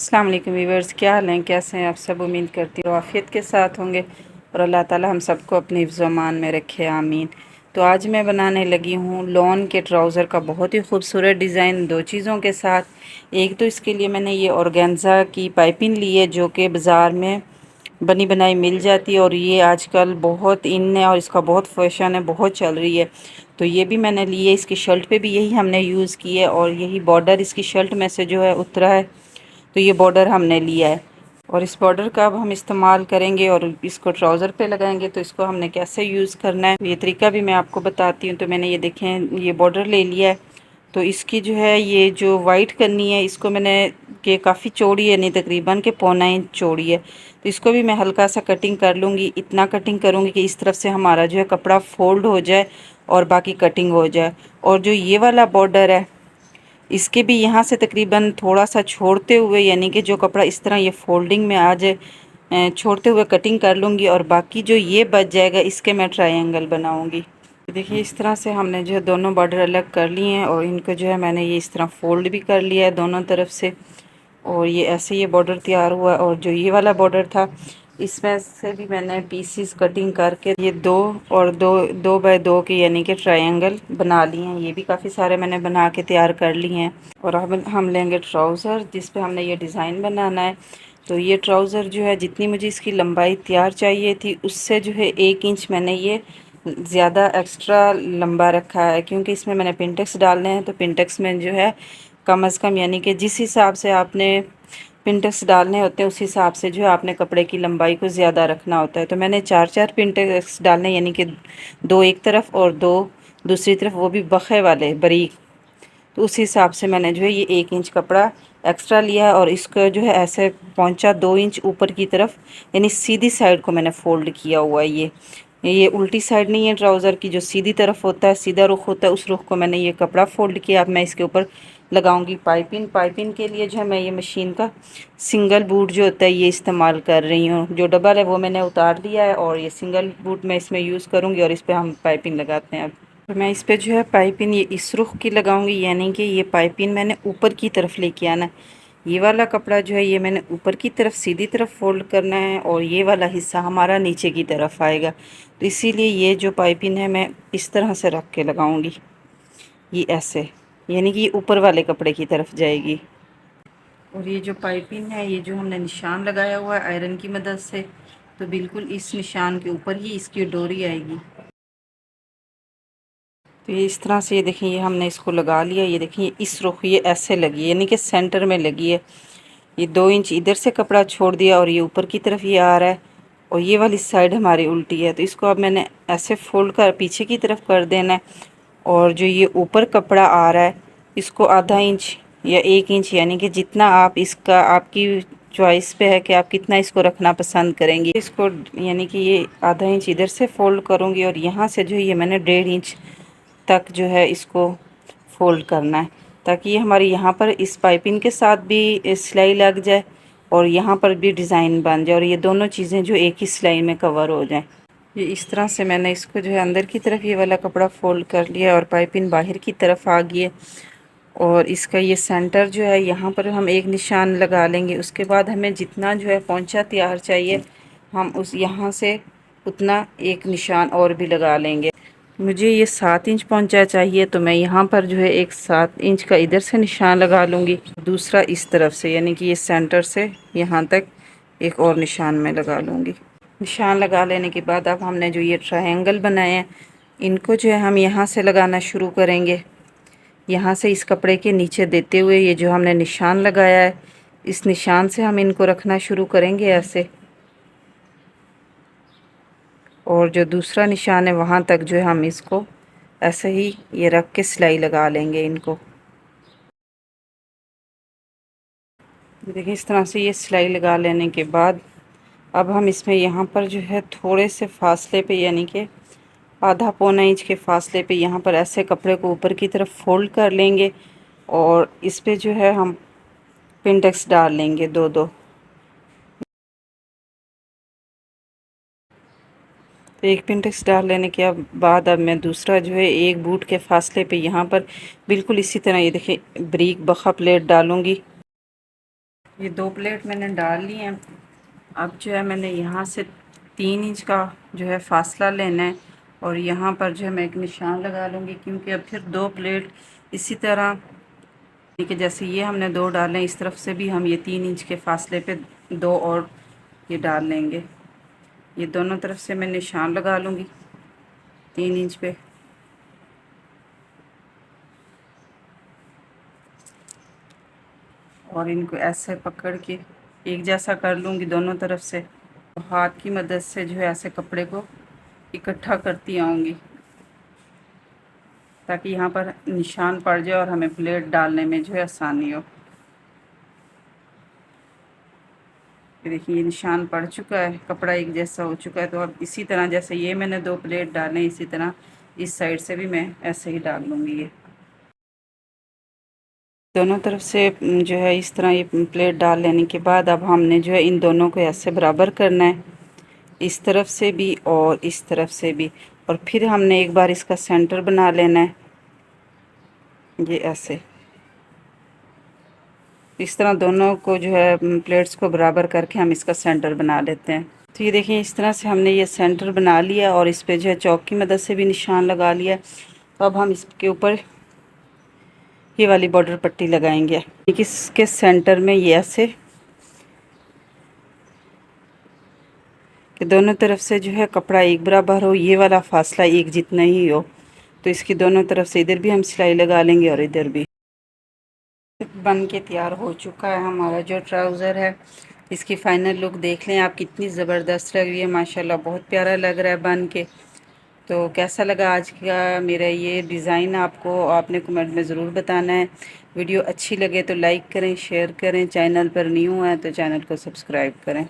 अस्सलाम वालेकुम व्यूअर्स, क्या हाल हैं, कैसे हैं आप सब। उम्मीद करती हूँ आफियत के साथ होंगे और अल्लाह ताला हम सबको अपनी हिफ्ज़-ओ-अमान में रखे, आमीन। तो आज मैं बनाने लगी हूँ लॉन के ट्राउज़र का बहुत ही खूबसूरत डिज़ाइन दो चीज़ों के साथ। एक तो इसके लिए मैंने ये ऑर्गेन्जा की पाइपिंग ली है जो कि बाज़ार में बनी बनाई मिल जाती है और ये आजकल बहुत इन है और इसका बहुत फैशन है, बहुत चल रही है। तो ये भी मैंने ली है। इसकी शर्ट पे भी यही हमने यूज़ की है और यही बॉर्डर इसकी शर्ट में से जो है उतरा है, तो ये बॉर्डर हमने लिया है और इस बॉर्डर का अब हम इस्तेमाल करेंगे और इसको ट्राउज़र पे लगाएंगे। तो इसको हमने कैसे यूज़ करना है ये तरीका भी मैं आपको बताती हूँ। तो मैंने ये देखें ये बॉर्डर ले लिया है। तो इसकी जो है ये जो वाइट करनी है इसको मैंने कि काफ़ी चौड़ी है, नहीं तकरीबन के पौना इंच चौड़ी है। तो इसको भी मैं हल्का सा कटिंग कर लूँगी। इतना कटिंग करूँगी कि इस तरफ से हमारा जो है कपड़ा फोल्ड हो जाए और बाकी कटिंग हो जाए। और जो ये वाला बॉर्डर है इसके भी यहाँ से तकरीबन थोड़ा सा छोड़ते हुए, यानी कि जो कपड़ा इस तरह ये फोल्डिंग में आ जाए, छोड़ते हुए कटिंग कर लूँगी और बाकी जो ये बच जाएगा इसके मैं ट्रायंगल बनाऊँगी। देखिए इस तरह से हमने जो है दोनों बॉर्डर अलग कर लिए हैं और इनको जो है मैंने ये इस तरह फोल्ड भी कर लिया है दोनों तरफ से। और ये ऐसे ये बॉर्डर तैयार हुआ और जो ये वाला बॉर्डर था इसमें से भी मैंने पीसीस कटिंग करके ये दो और दो बाय दो के यानी कि ट्रायंगल बना लिए हैं। ये भी काफ़ी सारे मैंने बना के तैयार कर लिए हैं। और अब हम लेंगे ट्राउज़र जिस पे हमने ये डिज़ाइन बनाना है। तो ये ट्राउज़र जो है जितनी मुझे इसकी लंबाई तैयार चाहिए थी उससे जो है 1 इंच मैंने ये ज़्यादा एक्स्ट्रा लंबा रखा है, क्योंकि इसमें मैंने पिंटेक्स डालने हैं। तो पिंटेक्स में जो है कम अज़ कम यानी कि जिस हिसाब से आपने पिंटेक्स डालने होते हैं उस हिसाब से जो है आपने कपड़े की लंबाई को ज़्यादा रखना होता है। तो मैंने 4-4 पिंटेक्स डालने, यानी कि 2 एक तरफ और 2 दूसरी तरफ, वो भी बखे वाले बारीक। तो उस हिसाब से मैंने जो है ये 1 इंच कपड़ा एक्स्ट्रा लिया है और इसको जो है ऐसे पहुंचा 2 इंच ऊपर की तरफ, यानी सीधी साइड को मैंने फोल्ड किया हुआ है। ये उल्टी साइड नहीं है ट्राउज़र की, जो सीधी तरफ होता है, सीधा रुख होता है, उस रुख को मैंने ये कपड़ा फोल्ड किया। अब मैं इसके ऊपर लगाऊंगी पाइपिंग। पाइपिंग के लिए जो है मैं ये मशीन का सिंगल बूट जो होता है ये इस्तेमाल कर रही हूँ। जो डबल है वो मैंने उतार लिया है और ये सिंगल बूट मैं इसमें यूज़ करूँगी और इस पर हम पाइपिंग लगाते हैं। अब तो मैं इस पे जो है पाइपिंग ये इस रुख की लगाऊंगी, यानी कि ये पाइपिंग मैंने ऊपर की तरफ लेके आना। ये वाला कपड़ा जो है ये मैंने ऊपर की तरफ सीधी तरफ फोल्ड करना है और ये वाला हिस्सा हमारा नीचे की तरफ आएगा। तो इसीलिए ये जो पाइपिंग है मैं इस तरह से रख के लगाऊंगी, ये ऐसे, यानी कि ये ऊपर वाले कपड़े की तरफ जाएगी। और ये जो पाइपिंग है ये जो हमने निशान लगाया हुआ है आयरन की मदद से, तो बिल्कुल इस निशान के ऊपर ही इसकी डोरी आएगी। तो ये इस तरह से, ये देखिए ये हमने इसको लगा लिया। ये देखिए इस रुख ये ऐसे लगी है, यानी कि सेंटर में लगी है। ये 2 इंच इधर से कपड़ा छोड़ दिया और ये ऊपर की तरफ ये आ रहा है और ये वाली साइड हमारी उल्टी है। तो इसको अब मैंने ऐसे फोल्ड कर पीछे की तरफ कर देना है और जो ये ऊपर कपड़ा आ रहा है इसको आधा इंच या 1 इंच, यानी कि जितना आप इसका, आपकी चॉइस पे है कि आप कितना इसको रखना पसंद करेंगे। इसको यानी कि ये आधा इंच इधर से फोल्ड करूँगी और यहाँ से जो ये मैंने 1.5 इंच तक जो है इसको फोल्ड करना है, ताकि ये हमारी यहाँ पर इस पाइपिंग के साथ भी सिलाई लग जाए और यहाँ पर भी डिज़ाइन बन जाए और ये दोनों चीज़ें जो एक ही सिलाई में कवर हो जाएं। ये इस तरह से मैंने इसको जो है अंदर की तरफ ये वाला कपड़ा फोल्ड कर लिया और पाइपिंग बाहर की तरफ आ गई है। और इसका ये सेंटर जो है यहाँ पर हम एक निशान लगा लेंगे। उसके बाद हमें जितना जो है पोंछा तैयार चाहिए हम उस यहाँ से उतना एक निशान और भी लगा लेंगे। मुझे ये 7 इंच पोंछा चाहिए, तो मैं यहाँ पर जो है एक 7 इंच का इधर से निशान लगा लूँगी, दूसरा इस तरफ से, यानी कि ये सेंटर से यहाँ तक एक और निशान में लगा लूँगी। निशान लगा लेने के बाद अब हमने जो ये ट्रायंगल बनाए हैं इनको जो है हम यहाँ से लगाना शुरू करेंगे। यहाँ से इस कपड़े के नीचे देते हुए ये जो हमने निशान लगाया है इस निशान से हम इनको रखना शुरू करेंगे ऐसे, और जो दूसरा निशान है वहाँ तक जो है हम इसको ऐसे ही ये रख के सिलाई लगा लेंगे इनको। देखिए इस तरह से ये सिलाई लगा लेने के बाद अब हम इसमें यहाँ पर जो है थोड़े से फासले पे, यानी कि आधा पौना इंच के फासले पे यहाँ पर ऐसे कपड़े को ऊपर की तरफ फोल्ड कर लेंगे और इस पे जो है हम पिंटेक्स डाल लेंगे 2-2। तो एक पिंटेक्स डाल लेने के बाद अब मैं दूसरा जो है एक बूट के फासले पे यहाँ पर बिल्कुल इसी तरह ये देखिए बारीक बखा प्लेट डालूँगी ये 2 प्लेट मैंने डाल ली हैं। अब जो है मैंने यहाँ से 3 इंच का जो है फासला लेना है और यहाँ पर जो है मैं एक निशान लगा लूँगी, क्योंकि अब फिर 2 प्लेट इसी तरह कि जैसे ये हमने 2 डालें, इस तरफ से भी हम ये 3 इंच के फासले पे 2 और ये डाल लेंगे। ये दोनों तरफ से मैं निशान लगा लूँगी 3 इंच पे। और इनको ऐसे पकड़ के एक जैसा कर लूँगी दोनों तरफ से। तो हाथ की मदद से जो है ऐसे कपड़े को इकट्ठा करती आऊँगी, ताकि यहाँ पर निशान पड़ जाए और हमें प्लेट डालने में जो है आसानी हो। देखिए ये निशान पड़ चुका है, कपड़ा एक जैसा हो चुका है। तो अब इसी तरह जैसे ये मैंने 2 प्लेट डालें, इसी तरह इस साइड से भी मैं ऐसे ही डाल लूँगी। ये दोनों तरफ से जो है इस तरह ये प्लेट डाल लेने के बाद अब हमने जो है इन दोनों को ऐसे बराबर करना है, इस तरफ से भी और इस तरफ से भी। और फिर हमने एक बार इसका सेंटर बना लेना है, ये ऐसे इस तरह दोनों को जो है प्लेट्स को बराबर करके हम इसका सेंटर बना लेते हैं। तो ये देखिए इस तरह से हमने ये सेंटर बना लिया और इस पे जो है चौक की मदद से भी निशान लगा लिया। तो अब हम इसके ऊपर ये वाली बॉर्डर पट्टी लगाएंगे। इसके सेंटर में ये ऐसे कि दोनों तरफ से जो है कपड़ा एक बराबर हो, ये वाला फासला एक जितना ही हो। तो इसकी दोनों तरफ से इधर भी हम सिलाई लगा लेंगे और इधर भी। बन के तैयार हो चुका है हमारा जो ट्राउज़र है। इसकी फ़ाइनल लुक देख लें आप, कितनी ज़बरदस्त लग रही है, माशाल्लाह बहुत प्यारा लग रहा है बन के। तो कैसा लगा आज का मेरा ये डिज़ाइन, आपने कमेंट में ज़रूर बताना है। वीडियो अच्छी लगे तो लाइक करें, शेयर करें, चैनल पर न्यू है तो चैनल को सब्सक्राइब करें।